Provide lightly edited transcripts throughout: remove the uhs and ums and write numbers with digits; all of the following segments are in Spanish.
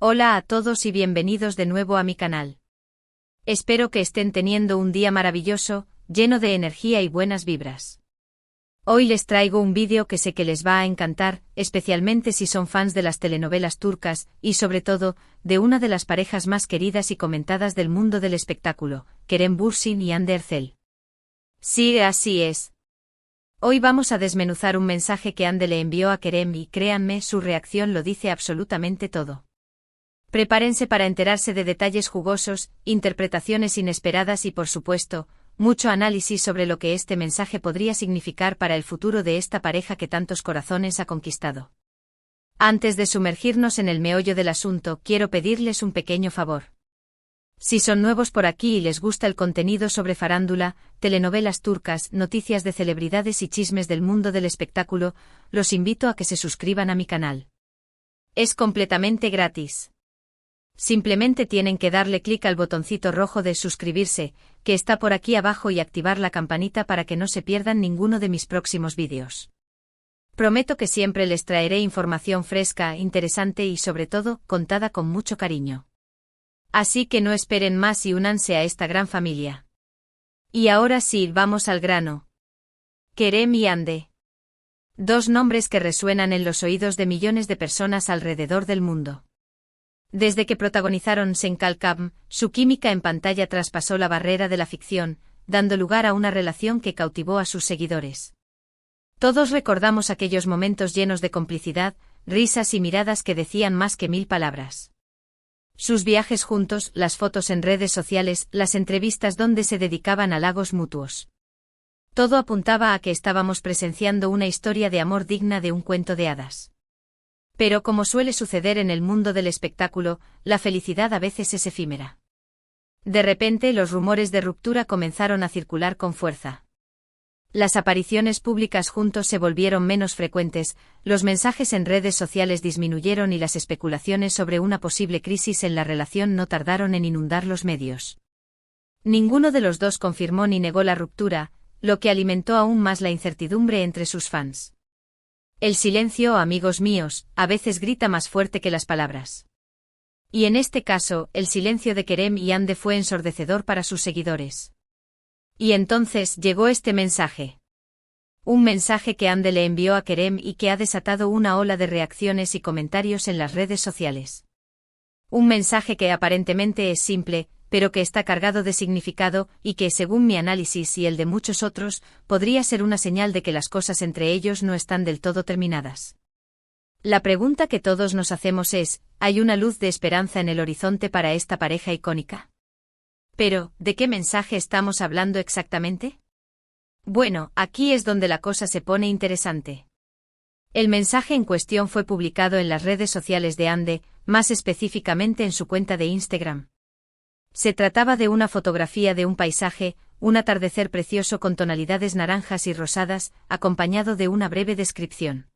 Hola a todos y bienvenidos de nuevo a mi canal. Espero que estén teniendo un día maravilloso, lleno de energía y buenas vibras. Hoy les traigo un vídeo que sé que les va a encantar, especialmente si son fans de las telenovelas turcas, y sobre todo, de una de las parejas más queridas y comentadas del mundo del espectáculo, Kerem Bürsin y Hande Erçel. Sí, así es. Hoy vamos a desmenuzar un mensaje que Hande le envió a Kerem y créanme, su reacción lo dice absolutamente todo. Prepárense para enterarse de detalles jugosos, interpretaciones inesperadas y por supuesto, mucho análisis sobre lo que este mensaje podría significar para el futuro de esta pareja que tantos corazones ha conquistado. Antes de sumergirnos en el meollo del asunto, quiero pedirles un pequeño favor. Si son nuevos por aquí y les gusta el contenido sobre farándula, telenovelas turcas, noticias de celebridades y chismes del mundo del espectáculo, los invito a que se suscriban a mi canal. Es completamente gratis. Simplemente tienen que darle clic al botoncito rojo de suscribirse, que está por aquí abajo y activar la campanita para que no se pierdan ninguno de mis próximos vídeos. Prometo que siempre les traeré información fresca, interesante y sobre todo, contada con mucho cariño. Así que no esperen más y únanse a esta gran familia. Y ahora sí, vamos al grano. Kerem y Hande. Dos nombres que resuenan en los oídos de millones de personas alrededor del mundo. Desde que protagonizaron Sen Kalkam, su química en pantalla traspasó la barrera de la ficción, dando lugar a una relación que cautivó a sus seguidores. Todos recordamos aquellos momentos llenos de complicidad, risas y miradas que decían más que 1000 palabras. Sus viajes juntos, las fotos en redes sociales, las entrevistas donde se dedicaban halagos mutuos. Todo apuntaba a que estábamos presenciando una historia de amor digna de un cuento de hadas. Pero como suele suceder en el mundo del espectáculo, la felicidad a veces es efímera. De repente los rumores de ruptura comenzaron a circular con fuerza. Las apariciones públicas juntos se volvieron menos frecuentes, los mensajes en redes sociales disminuyeron y las especulaciones sobre una posible crisis en la relación no tardaron en inundar los medios. Ninguno de los dos confirmó ni negó la ruptura, lo que alimentó aún más la incertidumbre entre sus fans. El silencio, amigos míos, a veces grita más fuerte que las palabras. Y en este caso, el silencio de Kerem y Hande fue ensordecedor para sus seguidores. Y entonces llegó este mensaje. Un mensaje que Hande le envió a Kerem y que ha desatado una ola de reacciones y comentarios en las redes sociales. Un mensaje que aparentemente es simple, pero que está cargado de significado y que, según mi análisis y el de muchos otros, podría ser una señal de que las cosas entre ellos no están del todo terminadas. La pregunta que todos nos hacemos es, ¿hay una luz de esperanza en el horizonte para esta pareja icónica? Pero, ¿de qué mensaje estamos hablando exactamente? Bueno, aquí es donde la cosa se pone interesante. El mensaje en cuestión fue publicado en las redes sociales de Hande, más específicamente en su cuenta de Instagram. Se trataba de una fotografía de un paisaje, un atardecer precioso con tonalidades naranjas y rosadas, acompañado de una breve descripción.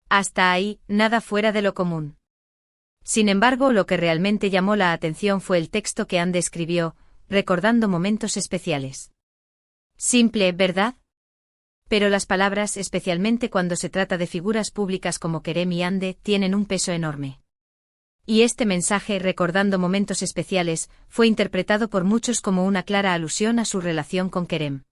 Hasta ahí, nada fuera de lo común. Sin embargo, lo que realmente llamó la atención fue el texto que Hande escribió, recordando momentos especiales. Simple, ¿verdad? Pero las palabras, especialmente cuando se trata de figuras públicas como Kerem y Hande, tienen un peso enorme. Y este mensaje, recordando momentos especiales, fue interpretado por muchos como una clara alusión a su relación con Kerem.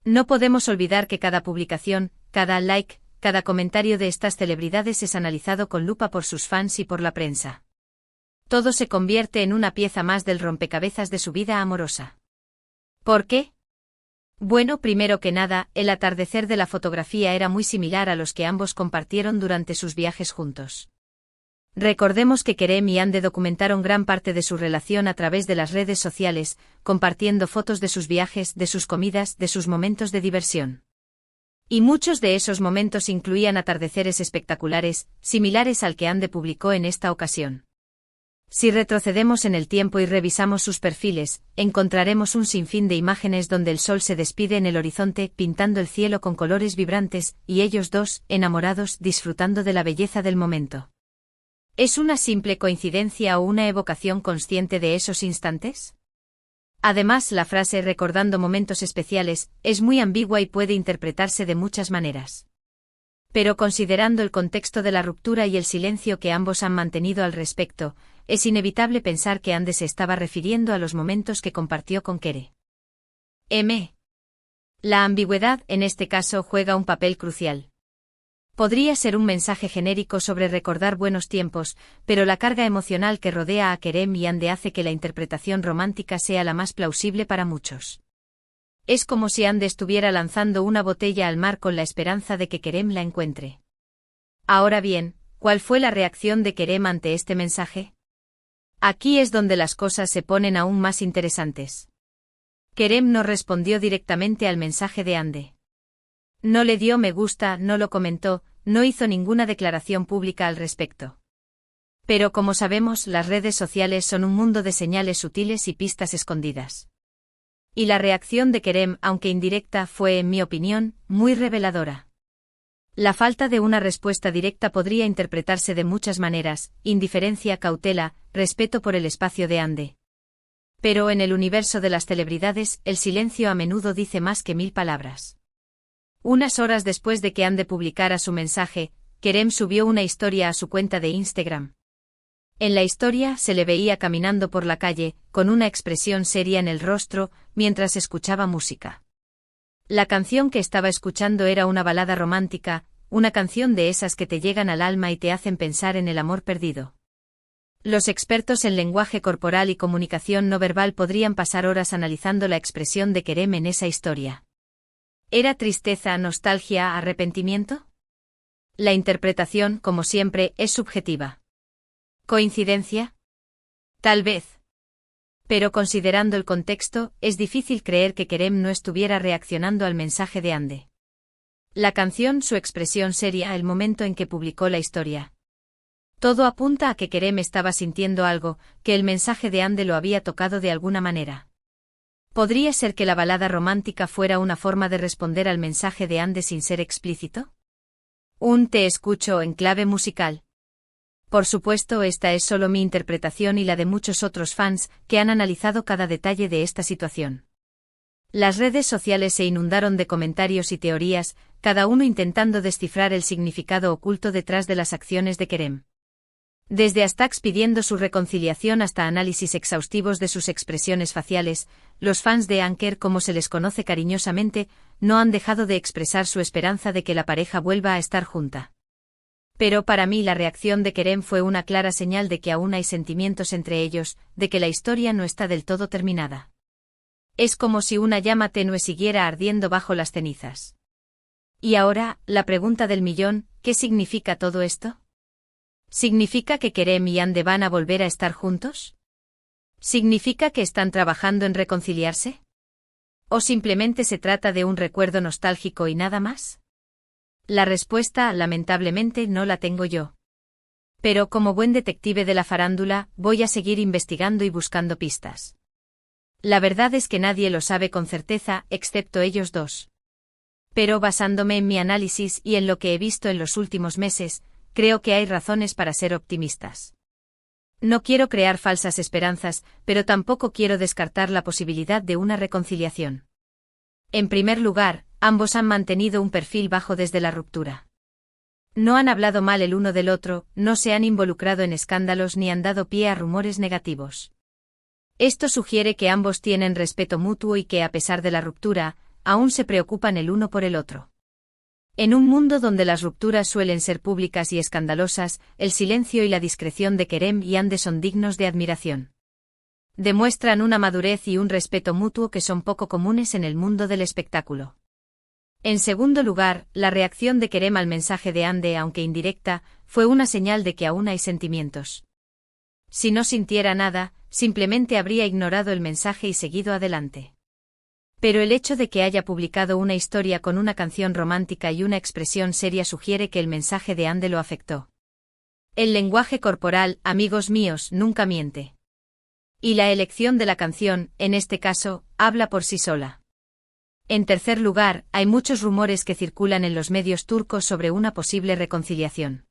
No podemos olvidar que cada publicación, cada like, cada comentario de estas celebridades es analizado con lupa por sus fans y por la prensa. Todo se convierte en una pieza más del rompecabezas de su vida amorosa. ¿Por qué? Bueno, primero que nada, el atardecer de la fotografía era muy similar a los que ambos compartieron durante sus viajes juntos. Recordemos que Kerem y Hande documentaron gran parte de su relación a través de las redes sociales, compartiendo fotos de sus viajes, de sus comidas, de sus momentos de diversión. Y muchos de esos momentos incluían atardeceres espectaculares, similares al que Hande publicó en esta ocasión. Si retrocedemos en el tiempo y revisamos sus perfiles, encontraremos un sinfín de imágenes donde el sol se despide en el horizonte, pintando el cielo con colores vibrantes, y ellos dos, enamorados, disfrutando de la belleza del momento. ¿Es una simple coincidencia o una evocación consciente de esos instantes? Además, la frase recordando momentos especiales es muy ambigua y puede interpretarse de muchas maneras. Pero considerando el contexto de la ruptura y el silencio que ambos han mantenido al respecto, es inevitable pensar que Ande se estaba refiriendo a los momentos que compartió con Kere. La ambigüedad, en este caso, juega un papel crucial. Podría ser un mensaje genérico sobre recordar buenos tiempos, pero la carga emocional que rodea a Kerem y Ande hace que la interpretación romántica sea la más plausible para muchos. Es como si Ande estuviera lanzando una botella al mar con la esperanza de que Kerem la encuentre. Ahora bien, ¿cuál fue la reacción de Kerem ante este mensaje? Aquí es donde las cosas se ponen aún más interesantes. Kerem no respondió directamente al mensaje de Ande. No le dio me gusta, no lo comentó, no hizo ninguna declaración pública al respecto. Pero como sabemos, las redes sociales son un mundo de señales sutiles y pistas escondidas. Y la reacción de Kerem, aunque indirecta, fue, en mi opinión, muy reveladora. La falta de una respuesta directa podría interpretarse de muchas maneras: indiferencia, cautela, respeto por el espacio de Ande. Pero en el universo de las celebridades, el silencio a menudo dice más que 1000 palabras. Unas horas después de que Ande publicara su mensaje, Kerem subió una historia a su cuenta de Instagram. En la historia se le veía caminando por la calle, con una expresión seria en el rostro, mientras escuchaba música. La canción que estaba escuchando era una balada romántica, una canción de esas que te llegan al alma y te hacen pensar en el amor perdido. Los expertos en lenguaje corporal y comunicación no verbal podrían pasar horas analizando la expresión de Kerem en esa historia. ¿Era tristeza, nostalgia, arrepentimiento? La interpretación, como siempre, es subjetiva. ¿Coincidencia? Tal vez. Pero considerando el contexto, es difícil creer que Kerem no estuviera reaccionando al mensaje de Ande. La canción, su expresión seria, el momento en que publicó la historia. Todo apunta a que Kerem estaba sintiendo algo, que el mensaje de Ande lo había tocado de alguna manera. ¿Podría ser que la balada romántica fuera una forma de responder al mensaje de Ande sin ser explícito? Un te escucho en clave musical. Por supuesto, esta es solo mi interpretación y la de muchos otros fans, que han analizado cada detalle de esta situación. Las redes sociales se inundaron de comentarios y teorías, cada uno intentando descifrar el significado oculto detrás de las acciones de Kerem. Desde hashtags pidiendo su reconciliación hasta análisis exhaustivos de sus expresiones faciales, los fans de Anker, como se les conoce cariñosamente, no han dejado de expresar su esperanza de que la pareja vuelva a estar junta. Pero para mí la reacción de Kerem fue una clara señal de que aún hay sentimientos entre ellos, de que la historia no está del todo terminada. Es como si una llama tenue siguiera ardiendo bajo las cenizas. Y ahora, la pregunta del millón, ¿qué significa todo esto? ¿Significa que Kerem y Ande van a volver a estar juntos? ¿Significa que están trabajando en reconciliarse? ¿O simplemente se trata de un recuerdo nostálgico y nada más? La respuesta, lamentablemente, no la tengo yo. Pero como buen detective de la farándula, voy a seguir investigando y buscando pistas. La verdad es que nadie lo sabe con certeza, excepto ellos dos. Pero basándome en mi análisis y en lo que he visto en los últimos meses, creo que hay razones para ser optimistas. No quiero crear falsas esperanzas, pero tampoco quiero descartar la posibilidad de una reconciliación. En primer lugar, ambos han mantenido un perfil bajo desde la ruptura. No han hablado mal el uno del otro, no se han involucrado en escándalos ni han dado pie a rumores negativos. Esto sugiere que ambos tienen respeto mutuo y que, a pesar de la ruptura, aún se preocupan el uno por el otro. En un mundo donde las rupturas suelen ser públicas y escandalosas, el silencio y la discreción de Kerem y Ande son dignos de admiración. Demuestran una madurez y un respeto mutuo que son poco comunes en el mundo del espectáculo. En segundo lugar, la reacción de Kerem al mensaje de Ande, aunque indirecta, fue una señal de que aún hay sentimientos. Si no sintiera nada, simplemente habría ignorado el mensaje y seguido adelante. Pero el hecho de que haya publicado una historia con una canción romántica y una expresión seria sugiere que el mensaje de Ande lo afectó. El lenguaje corporal, amigos míos, nunca miente. Y la elección de la canción, en este caso, habla por sí sola. En tercer lugar, hay muchos rumores que circulan en los medios turcos sobre una posible reconciliación.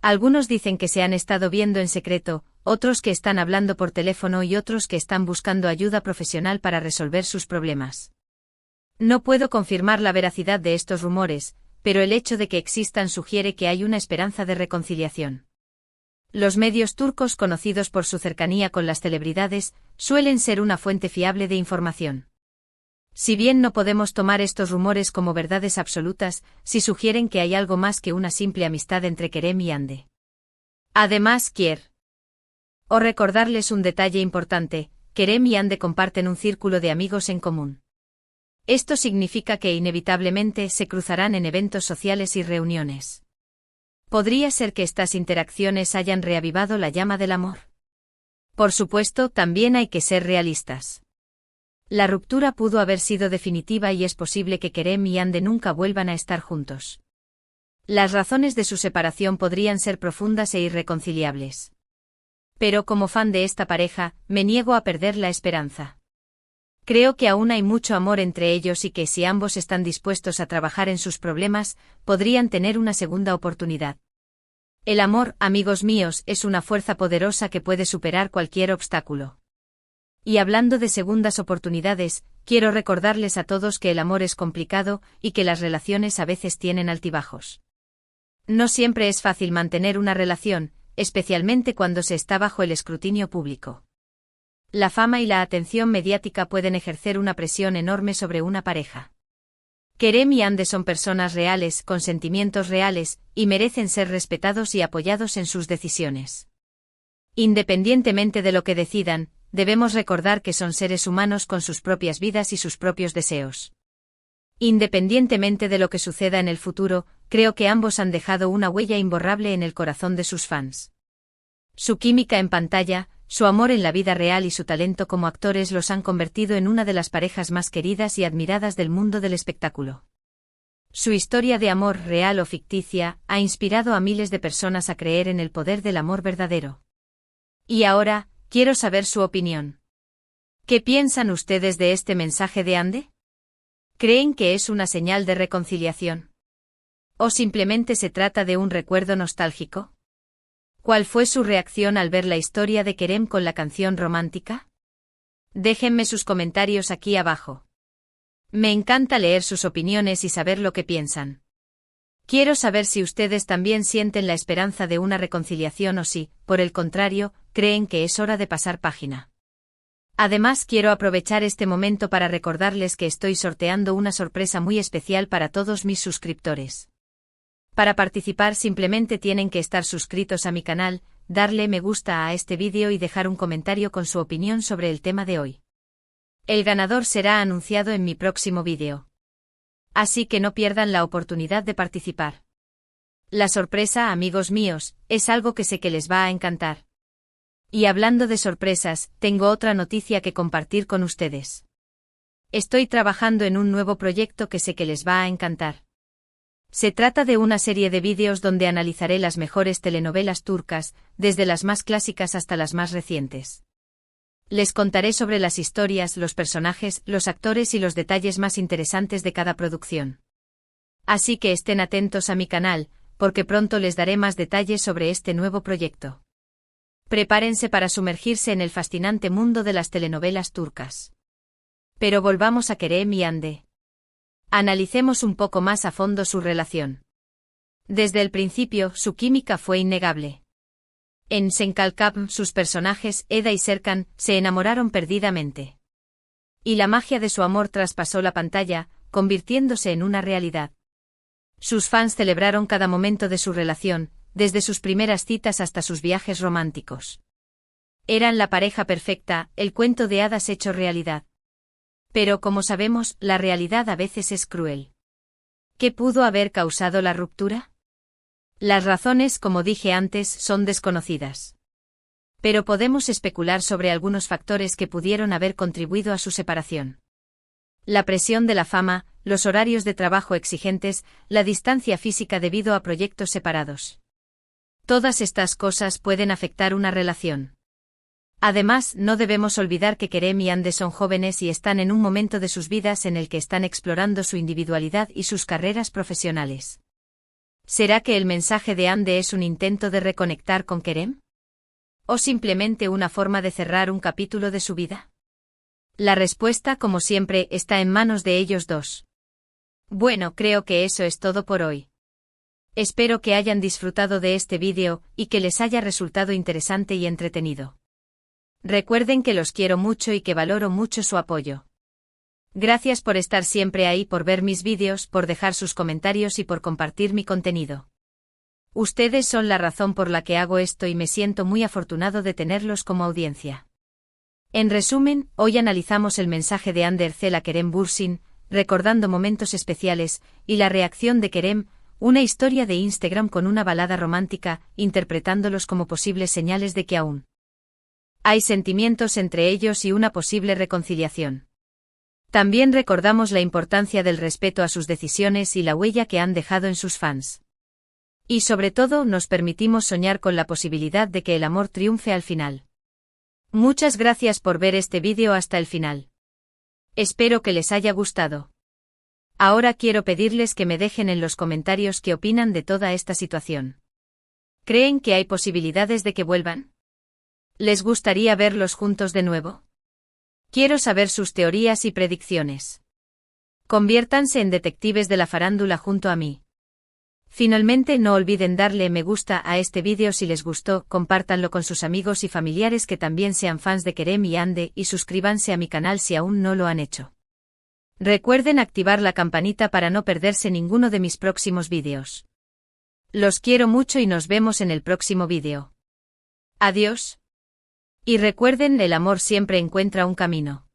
Algunos dicen que se han estado viendo en secreto, otros que están hablando por teléfono y otros que están buscando ayuda profesional para resolver sus problemas. No puedo confirmar la veracidad de estos rumores, pero el hecho de que existan sugiere que hay una esperanza de reconciliación. Los medios turcos, conocidos por su cercanía con las celebridades, suelen ser una fuente fiable de información. Si bien no podemos tomar estos rumores como verdades absolutas, sí sugieren que hay algo más que una simple amistad entre Kerem y Hande. Además, quiero recordarles un detalle importante: Kerem y Hande comparten un círculo de amigos en común. Esto significa que inevitablemente se cruzarán en eventos sociales y reuniones. ¿Podría ser que estas interacciones hayan reavivado la llama del amor? Por supuesto, también hay que ser realistas. La ruptura pudo haber sido definitiva y es posible que Kerem y Hande nunca vuelvan a estar juntos. Las razones de su separación podrían ser profundas e irreconciliables. Pero como fan de esta pareja, me niego a perder la esperanza. Creo que aún hay mucho amor entre ellos y que si ambos están dispuestos a trabajar en sus problemas, podrían tener una segunda oportunidad. El amor, amigos míos, es una fuerza poderosa que puede superar cualquier obstáculo. Y hablando de segundas oportunidades, quiero recordarles a todos que el amor es complicado y que las relaciones a veces tienen altibajos. No siempre es fácil mantener una relación, especialmente cuando se está bajo el escrutinio público. La fama y la atención mediática pueden ejercer una presión enorme sobre una pareja. Kerem y Hande son personas reales, con sentimientos reales, y merecen ser respetados y apoyados en sus decisiones. Independientemente de lo que decidan, debemos recordar que son seres humanos con sus propias vidas y sus propios deseos. Independientemente de lo que suceda en el futuro, creo que ambos han dejado una huella imborrable en el corazón de sus fans. Su química en pantalla, su amor en la vida real y su talento como actores los han convertido en una de las parejas más queridas y admiradas del mundo del espectáculo. Su historia de amor, real o ficticia, ha inspirado a miles de personas a creer en el poder del amor verdadero. Y ahora, quiero saber su opinión. ¿Qué piensan ustedes de este mensaje de Hande? ¿Creen que es una señal de reconciliación? ¿O simplemente se trata de un recuerdo nostálgico? ¿Cuál fue su reacción al ver la historia de Kerem con la canción romántica? Déjenme sus comentarios aquí abajo. Me encanta leer sus opiniones y saber lo que piensan. Quiero saber si ustedes también sienten la esperanza de una reconciliación o si, por el contrario, creen que es hora de pasar página. Además, quiero aprovechar este momento para recordarles que estoy sorteando una sorpresa muy especial para todos mis suscriptores. Para participar simplemente tienen que estar suscritos a mi canal, darle me gusta a este vídeo y dejar un comentario con su opinión sobre el tema de hoy. El ganador será anunciado en mi próximo vídeo. Así que no pierdan la oportunidad de participar. La sorpresa, amigos míos, es algo que sé que les va a encantar. Y hablando de sorpresas, tengo otra noticia que compartir con ustedes. Estoy trabajando en un nuevo proyecto que sé que les va a encantar. Se trata de una serie de vídeos donde analizaré las mejores telenovelas turcas, desde las más clásicas hasta las más recientes. Les contaré sobre las historias, los personajes, los actores y los detalles más interesantes de cada producción. Así que estén atentos a mi canal, porque pronto les daré más detalles sobre este nuevo proyecto. Prepárense para sumergirse en el fascinante mundo de las telenovelas turcas. Pero volvamos a Kerem y Hande. Analicemos un poco más a fondo su relación. Desde el principio, su química fue innegable. En Senkalkap, sus personajes, Eda y Serkan, se enamoraron perdidamente. Y la magia de su amor traspasó la pantalla, convirtiéndose en una realidad. Sus fans celebraron cada momento de su relación, desde sus primeras citas hasta sus viajes románticos. Eran la pareja perfecta, el cuento de hadas hecho realidad. Pero como sabemos, la realidad a veces es cruel. ¿Qué pudo haber causado la ruptura? Las razones, como dije antes, son desconocidas. Pero podemos especular sobre algunos factores que pudieron haber contribuido a su separación. La presión de la fama, los horarios de trabajo exigentes, la distancia física debido a proyectos separados. Todas estas cosas pueden afectar una relación. Además, no debemos olvidar que Kerem y Hande son jóvenes y están en un momento de sus vidas en el que están explorando su individualidad y sus carreras profesionales. ¿Será que el mensaje de Hande es un intento de reconectar con Kerem? ¿O simplemente una forma de cerrar un capítulo de su vida? La respuesta, como siempre, está en manos de ellos dos. Bueno, creo que eso es todo por hoy. Espero que hayan disfrutado de este vídeo y que les haya resultado interesante y entretenido. Recuerden que los quiero mucho y que valoro mucho su apoyo. Gracias por estar siempre ahí, por ver mis vídeos, por dejar sus comentarios y por compartir mi contenido. Ustedes son la razón por la que hago esto y me siento muy afortunado de tenerlos como audiencia. En resumen, hoy analizamos el mensaje de Ander Zel a Kerem Bürsin, recordando momentos especiales, y la reacción de Kerem, una historia de Instagram con una balada romántica, interpretándolos como posibles señales de que aún hay sentimientos entre ellos y una posible reconciliación. También recordamos la importancia del respeto a sus decisiones y la huella que han dejado en sus fans. Y sobre todo nos permitimos soñar con la posibilidad de que el amor triunfe al final. Muchas gracias por ver este vídeo hasta el final. Espero que les haya gustado. Ahora quiero pedirles que me dejen en los comentarios qué opinan de toda esta situación. ¿Creen que hay posibilidades de que vuelvan? ¿Les gustaría verlos juntos de nuevo? Quiero saber sus teorías y predicciones. Conviértanse en detectives de la farándula junto a mí. Finalmente, no olviden darle me gusta a este vídeo si les gustó, compártanlo con sus amigos y familiares que también sean fans de Kerem y Ande y suscríbanse a mi canal si aún no lo han hecho. Recuerden activar la campanita para no perderse ninguno de mis próximos vídeos. Los quiero mucho y nos vemos en el próximo vídeo. Adiós. Y recuerden, el amor siempre encuentra un camino.